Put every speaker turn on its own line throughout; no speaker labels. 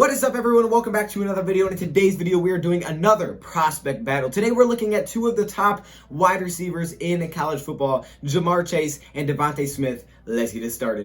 What is up, everyone? Welcome back to another video. In today's video, we are doing another prospect battle. Today, we're looking at two of the top wide receivers in college football, Jamar Chase and Devontae Smith. Let's get it started.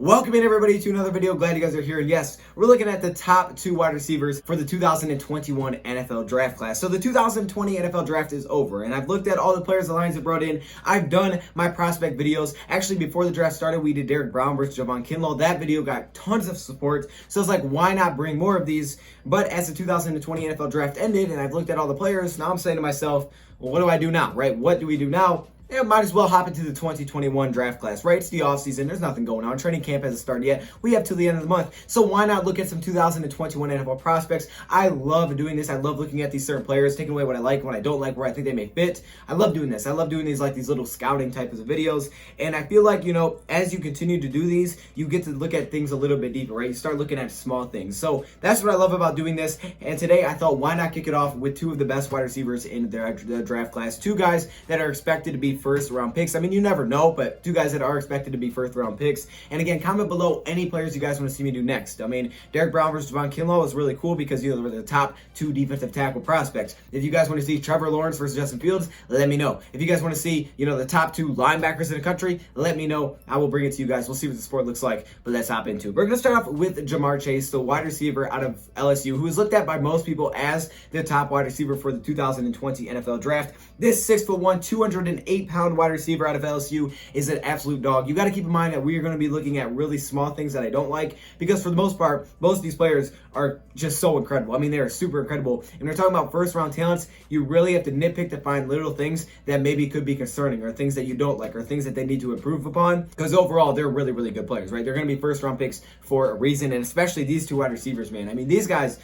Welcome in, everybody, to another video. Glad you guys are here. And yes, we're looking at the top two wide receivers for the 2021 NFL draft class. So the 2020 NFL draft is over, and I've looked at all the players the Lions have brought in. I've done my prospect videos. Actually, before the draft started, we did Derrick Brown versus Javon Kinlaw. That video got tons of support, so it's like, why not bring more of these? But as the 2020 NFL draft ended, and I've looked at all the players, now I'm saying to myself, well, what do I do now, right? What do we do now? Yeah, might as well hop into the 2021 draft class, right? It's the offseason. There's nothing going on. Training camp hasn't started yet. We have till the end of the month. So why not look at some 2021 NFL prospects? I love doing this. I love looking at these certain players, taking away what I like, what I don't like, where I think they may fit. I love doing this. I love doing these little scouting types of videos. And I feel like, as you continue to do these, you get to look at things a little bit deeper, right? You start looking at small things. So that's what I love about doing this. And today I thought, why not kick it off with two of the best wide receivers in the draft class? Two guys that are expected to be first round picks. I mean, you never know, but two guys that are expected to be first round picks. And again, comment below any players you guys want to see me do next. I mean, Derrick Brown versus Javon Kinlaw is really cool because they're the top two defensive tackle prospects. If you guys want to see Trevor Lawrence versus Justin Fields, let me know. If you guys want to see, the top two linebackers in the country, let me know. I will bring it to you guys. We'll see what the sport looks like, but let's hop into it. We're going to start off with Jamar Chase, the wide receiver out of LSU, who is looked at by most people as the top wide receiver for the 2020 NFL draft. This 6'1", 208-pound wide receiver out of LSU is an absolute dog. You got to keep in mind that we are going to be looking at really small things that I don't like, because for the most part, most of these players are just so incredible. I mean, they are super incredible. And we're talking about first-round talents. You really have to nitpick to find little things that maybe could be concerning, or things that you don't like, or things that they need to improve upon, because overall, they're really, really good players, right? They're going to be first-round picks for a reason, and especially these two wide receivers, man. I mean, these guys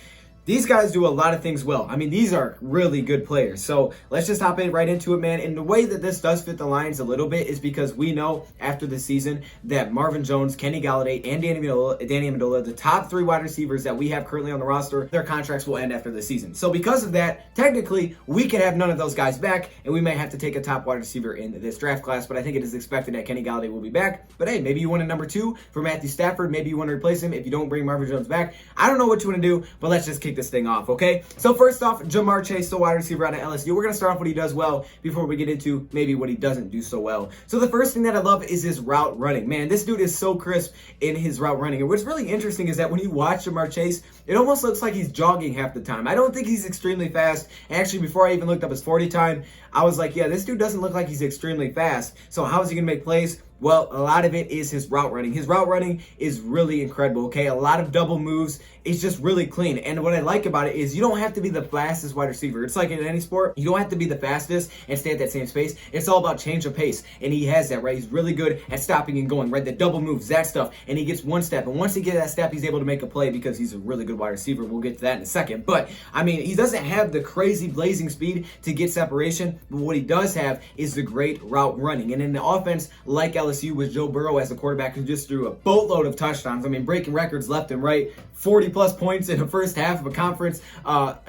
do a lot of things well. I mean, these are really good players. So let's just hop right into it, man. And the way that this does fit the Lions a little bit is because we know after the season that Marvin Jones, Kenny Golladay, and Danny Amendola, the top three wide receivers that we have currently on the roster, their contracts will end after the season. So because of that, technically, we could have none of those guys back, and we may have to take a top wide receiver in this draft class. But I think it is expected that Kenny Golladay will be back. But hey, maybe you want a number 2 for Matthew Stafford. Maybe you want to replace him if you don't bring Marvin Jones back. I don't know what you want to do, but let's just kick this thing off, okay? So first off, Jamar Chase, the wide receiver out of LSU. We're going to start off what he does well before we get into maybe what he doesn't do so well. So the first thing that I love is his route running. Man, this dude is so crisp in his route running. And what's really interesting is that when you watch Jamar Chase, it almost looks like he's jogging half the time. I don't think he's extremely fast. Actually, before I even looked up his 40 time, I was like, yeah, this dude doesn't look like he's extremely fast. So how is he going to make plays? Well, a lot of it is his route running. His route running is really incredible, okay? A lot of double moves. It's just really clean. And what I like about it is you don't have to be the fastest wide receiver. It's like in any sport, you don't have to be the fastest and stay at that same space. It's all about change of pace. And he has that, right? He's really good at stopping and going, right? The double moves, that stuff. And he gets one step. And once he gets that step, he's able to make a play because he's a really good wide receiver. We'll get to that in a second. But, I mean, he doesn't have the crazy blazing speed to get separation. But what he does have is the great route running. And in the offense, like LSU with Joe Burrow as the quarterback, who just threw a boatload of touchdowns. I mean, breaking records left and right. 40-plus points in the first half of a conference,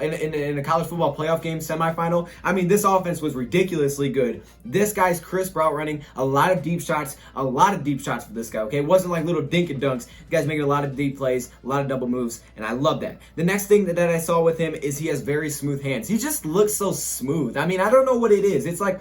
in a college football playoff game semifinal. I mean, this offense was ridiculously good. This guy's crisp route running, a lot of deep shots for this guy, okay? It wasn't like little dink and dunks. The guy's making a lot of deep plays, a lot of double moves, and I love that. The next thing that I saw with him is he has very smooth hands. He just looks so smooth. I mean, I don't know what it is. It's like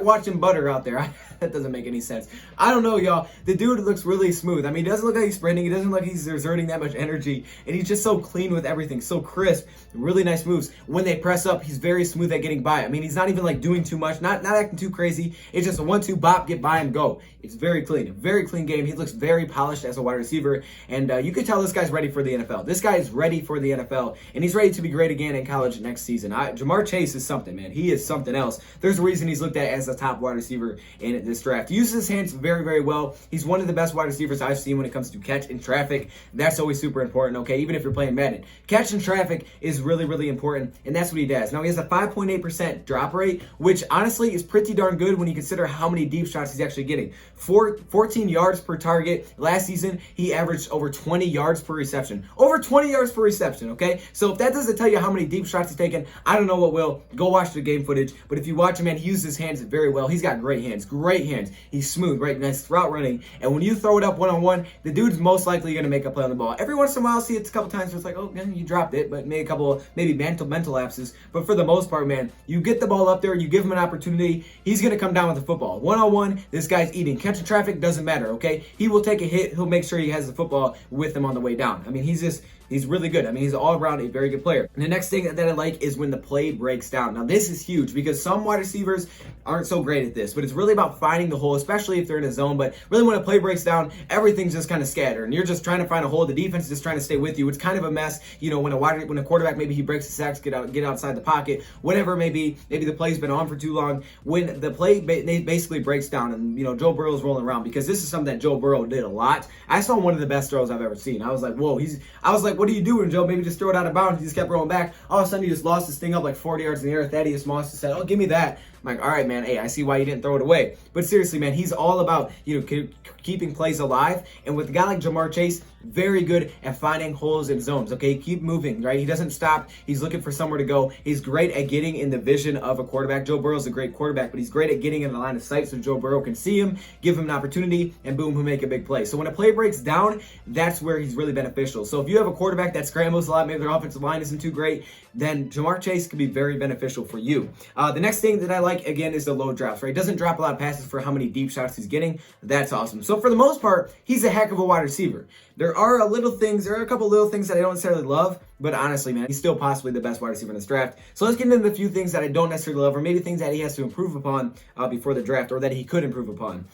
watching butter out there. That doesn't make any sense. I don't know, y'all. The dude looks really smooth. I mean, he doesn't look like he's sprinting. He doesn't look like he's exerting that much energy. And he's just so clean with everything, so crisp, really nice moves. When they press up, he's very smooth at getting by. I mean, he's not even like doing too much, not acting too crazy. It's just a 1-2 bop, get by and go. It's very clean game. He looks very polished as a wide receiver. And you can tell this guy's ready for the NFL. This guy is ready for the NFL. And he's ready to be great again in college next season. Jamar Chase is something, man. He is something else. There's a reason he's looked at as a top wide receiver in this draft. He uses his hands very, very well. He's one of the best wide receivers I've seen when it comes to catch in traffic. That's always super important, okay? Even if you're playing Madden. Catch in traffic is really, really important, and that's what he does. Now, he has a 5.8% drop rate, which honestly is pretty darn good when you consider how many deep shots he's actually getting. 14 yards per target. Last season, he averaged over 20 yards per reception. Over 20 yards per reception, okay? So if that doesn't tell you how many deep shots he's taken, I don't know what will. Go watch the game footage. But if you watch him, man, he uses his hands very well. He's got great hands. Great hands. He's smooth, right? Nice route running. And when you throw it up one-on-one, the dude's most likely going to make a play on the ball. Every once in a while, I'll see it a couple times where it's like, oh, man, you dropped it, but maybe a couple, maybe mental lapses. But for the most part, man, you get the ball up there, you give him an opportunity, he's going to come down with the football. One-on-one, this guy's eating. Catching traffic doesn't matter, okay? He will take a hit. He'll make sure he has the football with him on the way down. I mean, he's really good. I mean, he's all around a very good player. And the next thing that I like is when the play breaks down. Now, this is huge because some wide receivers aren't so great at this, but it's really about finding the hole, especially if they're in a zone. But really, when a play breaks down, everything's just kind of scattered, and you're just trying to find a hole. The defense is just trying to stay with you. It's kind of a mess, you know, when a quarterback, maybe he breaks the sacks, get outside the pocket, whatever it may be. Maybe the play's been on for too long. When the play basically breaks down, and you know Joe Burrow's rolling around, because this is something that Joe Burrow did a lot. I saw one of the best throws I've ever seen. I was like, whoa, I was like, what are you doing, Joe? Maybe just throw it out of bounds. He just kept rolling back. All of a sudden, he just lost this thing up like 40 yards in the air. Thaddeus Moss just said, oh, give me that. I'm like, all right, man. Hey, I see why you didn't throw it away. But seriously, man, he's all about, you know, keeping plays alive. And with a guy like Jamar Chase, very good at finding holes in zones. Okay, keep moving, right? He doesn't stop. He's looking for somewhere to go. He's great at getting in the vision of a quarterback. Joe Burrow's a great quarterback, but he's great at getting in the line of sight so Joe Burrow can see him, give him an opportunity, and boom, he'll make a big play. So when a play breaks down, that's where he's really beneficial. So if you have a quarterback that scrambles a lot, maybe their offensive line isn't too great, then Jamar Chase can be very beneficial for you. The next thing that I like, again, is the low drops, right? He doesn't drop a lot of passes for how many deep shots he's getting. That's awesome. So for the most part, he's a heck of a wide receiver. There are a couple little things that I don't necessarily love, but honestly, man, he's still possibly the best wide receiver in this draft. So let's get into a few things that I don't necessarily love, or maybe things that he has to improve upon before the draft, or that he could improve upon.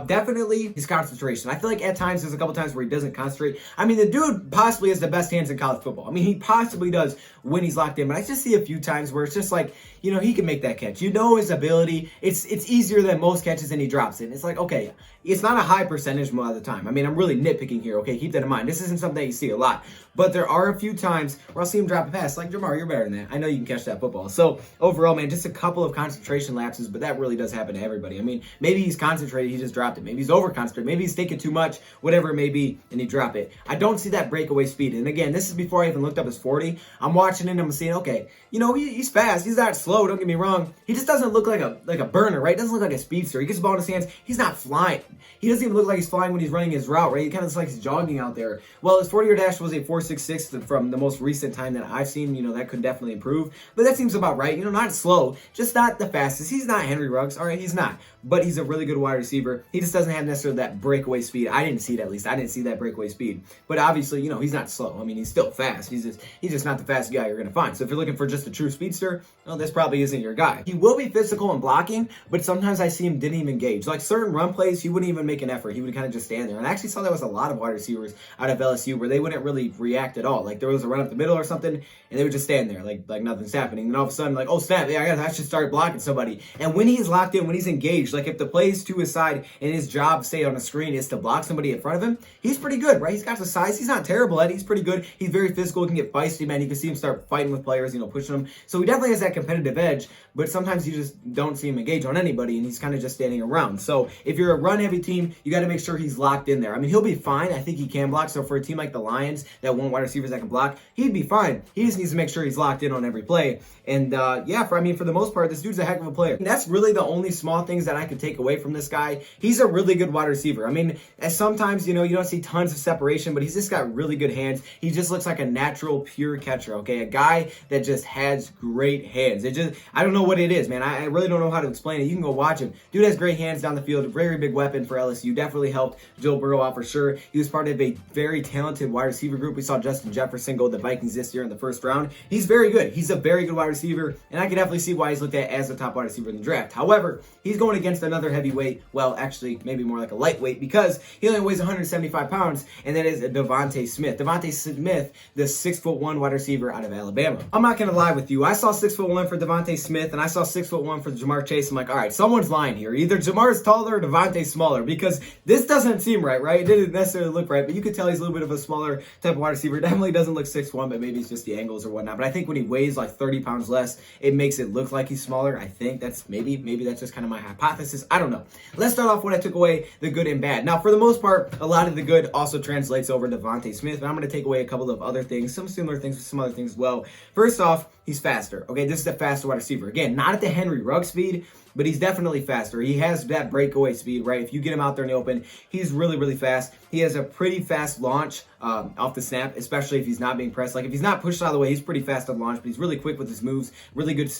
Definitely his concentration. I feel like at times, there's a couple times where he doesn't concentrate. I mean, the dude possibly has the best hands in college football. I mean, he possibly does when he's locked in, but I just see a few times where it's just like, you know, he can make that catch. You know his ability. It's easier than most catches, and he drops it. And it's like, okay, it's not a high percentage most of the time. I mean, I'm really nitpicking here, okay? Keep that in mind. This isn't something that you see a lot. But there are a few times where I'll see him drop a pass. Like, Jamar, you're better than that. I know you can catch that football. So, overall, man, just a couple of concentration lapses, but that really does happen to everybody. I mean, maybe he's concentrated, he just dropped it. Maybe he's over-concentrated. Maybe he's thinking too much, whatever it may be, and he dropped it. I don't see that breakaway speed. And again, this is before I even looked up his 40. I'm watching it and I'm seeing, okay, you know, he's fast. He's not slow, don't get me wrong. He just doesn't look like a burner, right? Doesn't look like a speedster. He gets the ball in his hands. He's not flying. He doesn't even look like he's flying when he's running his route, right? He kind of looks like he's jogging out there. Well, his 40-yard dash was a 4.66 from the most recent time that I've seen. You know, that could definitely improve. But that seems about right. You know, not slow, just not the fastest. He's not Henry Ruggs. All right, he's not. But he's a really good wide receiver. He just doesn't have necessarily that breakaway speed. I didn't see it, at least. I didn't see that breakaway speed. But obviously, you know, he's not slow. I mean, he's still fast. He's just not the fastest guy you're going to find. So if you're looking for just a true speedster, well, this probably isn't your guy. He will be physical and blocking, but sometimes I see him didn't even engage. Like certain run plays, he wouldn't even make an effort. He would kind of just stand there. And I actually saw that with a lot of wide receivers out of LSU where they wouldn't really react at all. Like there was a run up the middle or something, and they would just stand there like nothing's happening. And all of a sudden, like, oh snap, I should start blocking somebody. And when he's locked in, when he's engaged, like if the play's to his side and his job, say on the screen, is to block somebody in front of him, he's pretty good, right? He's got the size. He's not terrible at it. He's pretty good. He's very physical. He can get feisty, man. You can see him start fighting with players, you know, pushing them. So he definitely has that competitive edge, but sometimes you just don't see him engage on anybody, and he's kind of just standing around. So if you're a run-heavy team, you got to make sure he's locked in there. I mean, he'll be fine. I think he can block. So for a team like the Lions that want wide receivers that can block, he'd be fine. He just needs to make sure he's locked in on every play. And for the most part, this dude's a heck of a player. And that's really the only small things that I could take away from this guy. He's a really good wide receiver. I mean, as sometimes, you know, you don't see tons of separation, but he's just got really good hands. He just looks like a natural, pure catcher, okay? A guy that just has great hands. I don't know what it is, man. I really don't know how to explain it. You can go watch him. Dude has great hands down the field. A very big weapon for LSU. Definitely helped Joe Burrow out for sure. He was part of a very talented wide receiver group. We saw Justin Jefferson go to the Vikings this year in the first round. He's very good. He's a very good wide receiver, and I can definitely see why he's looked at as the top wide receiver in the draft. However, he's going against another heavyweight. Well, actually, maybe more like a lightweight, because he only weighs 175 pounds, and that is Devontae Smith. Devontae Smith, the 6'1" wide receiver out of Alabama. I'm not going to lie with you. I saw 6'1" for Devontae Smith, and I saw 6'1" for Jamar Chase. I'm like, all right, someone's lying here. Either Jamar's taller or Devontae's smaller, because this doesn't seem right? It didn't necessarily look right, but you could tell he's a little bit of a smaller type of wide receiver. Definitely doesn't look 6'1", 1, but maybe it's just the angles or whatnot. But I think when he weighs like 30 pounds less, it makes it look like he's smaller. I think that's maybe that's just kind of my hypothesis. I don't know. Let's start off what I took away, the good and bad. Now, for the most part, a lot of the good also translates over to Devontae Smith, but I'm going to take away a couple of other things, some similar things, some other things as well. First off, he's faster. Okay, this is a faster wide receiver. Again, not at the Henry Ruggs speed, but he's definitely faster. He has that breakaway speed, right? If you get him out there in the open, he's really, really fast. He has a pretty fast launch off the snap, especially if he's not being pressed. Like if he's not pushed out of the way, he's pretty fast on launch, but he's really quick with his moves. Really good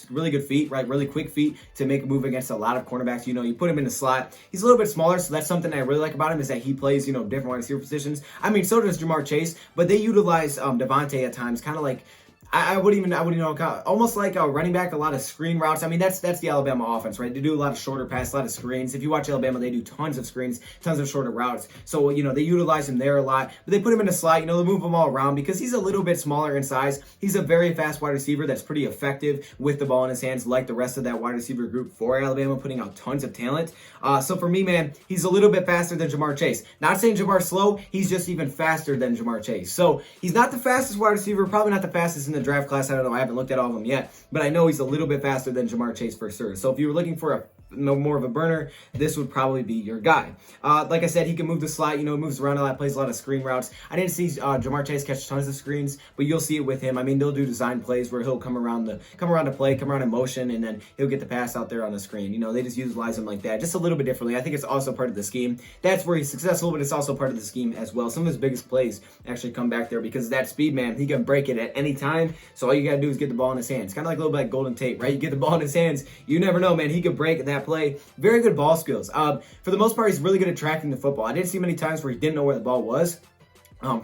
feet, right? Really quick feet to make a move against a lot of cornerbacks. You know, you put him in the slot. He's a little bit smaller, so that's something I really like about him is that he plays, you know, different wide receiver positions. I mean, so does Jamar Chase, but they utilize Devontae at times, kind of like I wouldn't even know, almost like a running back, a lot of screen routes. I mean, that's the Alabama offense, right? They do a lot of shorter passes, a lot of screens. If you watch Alabama, they do tons of screens, tons of shorter routes. So, you know, they utilize him there a lot, but they put him in a slot, you know, they move him all around because he's a little bit smaller in size. He's a very fast wide receiver that's pretty effective with the ball in his hands, like the rest of that wide receiver group for Alabama, putting out tons of talent. So for me, man, he's a little bit faster than Jamar Chase. Not saying Jamar's slow, he's just even faster than Jamar Chase. So he's not the fastest wide receiver, probably not the fastest in the draft class. I don't know. I haven't looked at all of them yet, but I know he's a little bit faster than Jamar Chase for sure. So if you were looking for a more of a burner, this would probably be your guy. Like I said, he can move the slot, you know, moves around a lot, plays a lot of screen routes. I didn't see Jamar Chase catch tons of screens, but you'll see it with him. I mean, they'll do design plays where he'll come around to play, come around in motion, and then he'll get the pass out there on the screen. You know, they just utilize him like that, just a little bit differently. I think it's also part of the scheme. That's where he's successful, but it's also part of the scheme as well. Some of his biggest plays actually come back there because of that speed, man. He can break it at any time, so all you gotta do is get the ball in his hands. Kind of like a little bit like Golden Tate, right? You get the ball in his hands, you never know, man. He could break that play. Very good ball skills. For the most part, he's really good at tracking the football. I didn't see many times where he didn't know where the ball was.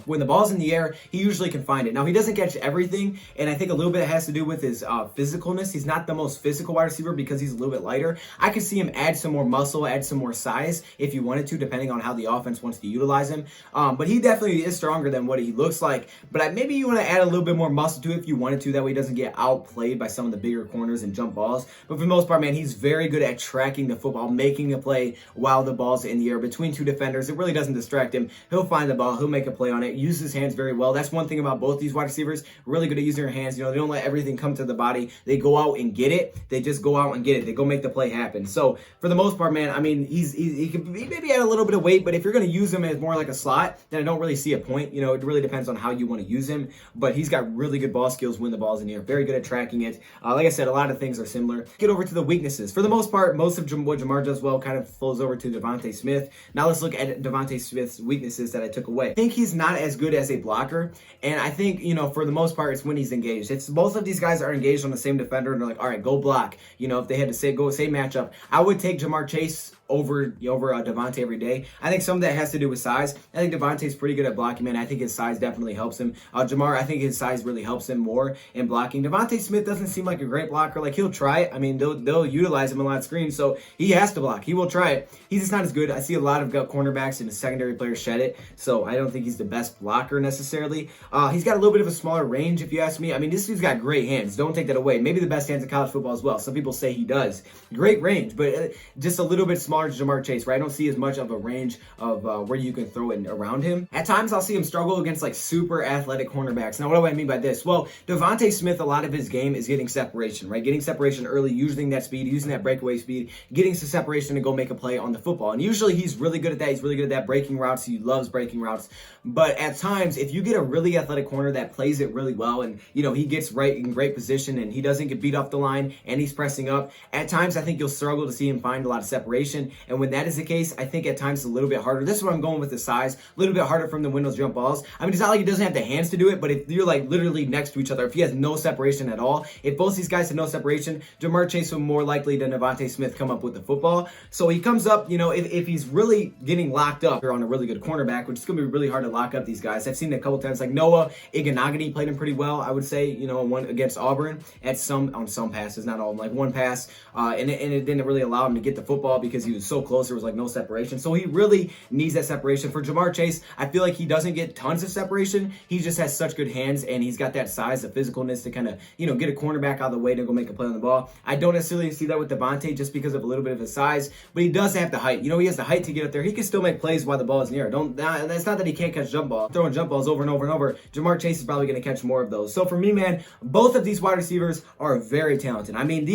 When the ball's in the air, he usually can find it. Now, he doesn't catch everything, and I think a little bit has to do with his physicalness. He's not the most physical wide receiver because he's a little bit lighter. I could see him add some more muscle, add some more size if you wanted to, depending on how the offense wants to utilize him. But he definitely is stronger than what he looks like. But maybe you want to add a little bit more muscle to it if you wanted to. That way he doesn't get outplayed by some of the bigger corners and jump balls. But for the most part, man, he's very good at tracking the football, making a play while the ball's in the air between two defenders. It really doesn't distract him. He'll find the ball. He'll make a play on it. Use his hands very well. That's one thing about both these wide receivers. Really good at using their hands. You know, they don't let everything come to the body. They go out and get it. They just go out and get it. They go make the play happen. So for the most part, man, I mean, he could maybe add a little bit of weight, but if you're going to use him as more like a slot, then I don't really see a point. You know, it really depends on how you want to use him, but he's got really good ball skills when the ball's in the air. Very good at tracking it. Like I said, a lot of things are similar. Get over to the weaknesses. For the most part, most of what Jamar does well kind of flows over to Devontae Smith. Now let's look at Devontae Smith's weaknesses that I took away. I think he's not as good as a blocker. And I think, you know, for the most part, it's when he's engaged. It's both of these guys are engaged on the same defender, and they're like, all right, go block. You know, if they had to say go same matchup, I would take Jamar Chase over Devante every day. I think some of that has to do with size. I think Devante's pretty good at blocking, man. I think his size definitely helps him. Jamar, I think his size really helps him more in blocking. Devontae Smith doesn't seem like a great blocker. Like, he'll try it. I mean, they'll utilize him a lot of screens, so he has to block. He will try it. He's just not as good. I see a lot of cornerbacks and secondary players shed it, so I don't think he's the best blocker necessarily. He's got a little bit of a smaller range, if you ask me. I mean, this dude's got great hands. Don't take that away. Maybe the best hands in college football as well. Some people say he does. Great range, but just a little bit smaller than Jamar Chase, right? I don't see as much of a range of where you can throw it around him. At times, I'll see him struggle against like super athletic cornerbacks. Now, what do I mean by this? Well, Devontae Smith, a lot of his game is getting separation, right? Getting separation early, using that speed, using that breakaway speed, getting some separation to go make a play on the football. And usually he's really good at that. He's really good at that, breaking routes. He loves breaking routes. But at times, if you get a really athletic corner that plays it really well, and, you know, he gets right in great position and he doesn't get beat off the line and he's pressing up, at times I think you'll struggle to see him find a lot of separation. And when that is the case, I think at times it's a little bit harder. This is where I'm going with the size. A little bit harder from the windows jump balls. I mean, it's not like he doesn't have the hands to do it, but if you're like literally next to each other, if he has no separation at all, if both these guys have no separation, Jamar Chase will more likely than Devontae Smith come up with the football. So he comes up, you know, if he's really getting locked up on a really good cornerback, which is going to be really hard to lock up these guys. I've seen it a couple times. Like Noah Iganagani played him pretty well, I would say, you know, one against Auburn on some passes, not all, like one pass, and it didn't really allow him to get the football because he was so close, there was like no separation. So he really needs that separation. For Jamar Chase, I feel like he doesn't get tons of separation. He just has such good hands, and he's got that size, the physicalness to kind of, get a cornerback out of the way to go make a play on the ball. I don't necessarily see that with Devontae just because of a little bit of his size, but he does have the height. He has the height to get up there. He can still make plays while the ball is near. That's not that he can't catch jump ball. Throwing jump balls over and over and over. Jamar Chase is probably going to catch more of those. So for me, man, both of these wide receivers are very talented. I mean,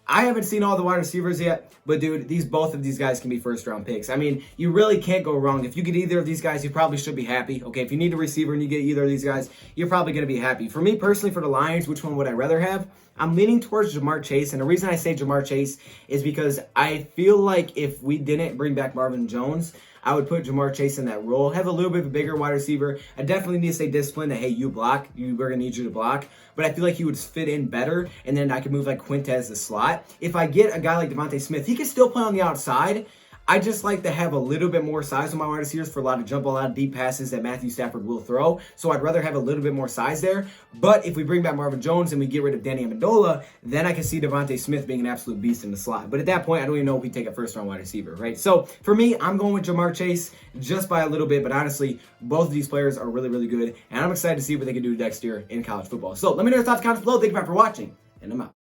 I haven't seen all the wide receivers yet, but dude, both of these guys can be first-round picks. I mean, you really can't go wrong. If you get either of these guys, you probably should be happy. Okay, if you need a receiver and you get either of these guys, you're probably going to be happy. For me personally, for the Lions, which one would I rather have? I'm leaning towards Jamar Chase, and the reason I say Jamar Chase is because I feel like if we didn't bring back Marvin Jones, I would put Jamar Chase in that role, have a little bit of a bigger wide receiver. I definitely need to stay disciplined that, hey, you block, we're going to need you to block. But I feel like he would fit in better, and then I could move like Quintez the slot. If I get a guy like Devontae Smith, he can still play on the outside. I just like to have a little bit more size on my wide receivers for a lot of jump ball, a lot of deep passes that Matthew Stafford will throw. So I'd rather have a little bit more size there. But if we bring back Marvin Jones and we get rid of Danny Amendola, then I can see Devontae Smith being an absolute beast in the slot. But at that point, I don't even know if we take a first-round wide receiver, right? So for me, I'm going with Jamar Chase just by a little bit. But honestly, both of these players are really, really good. And I'm excited to see what they can do next year in college football. So let me know your thoughts in the comments below. Thank you for watching, and I'm out.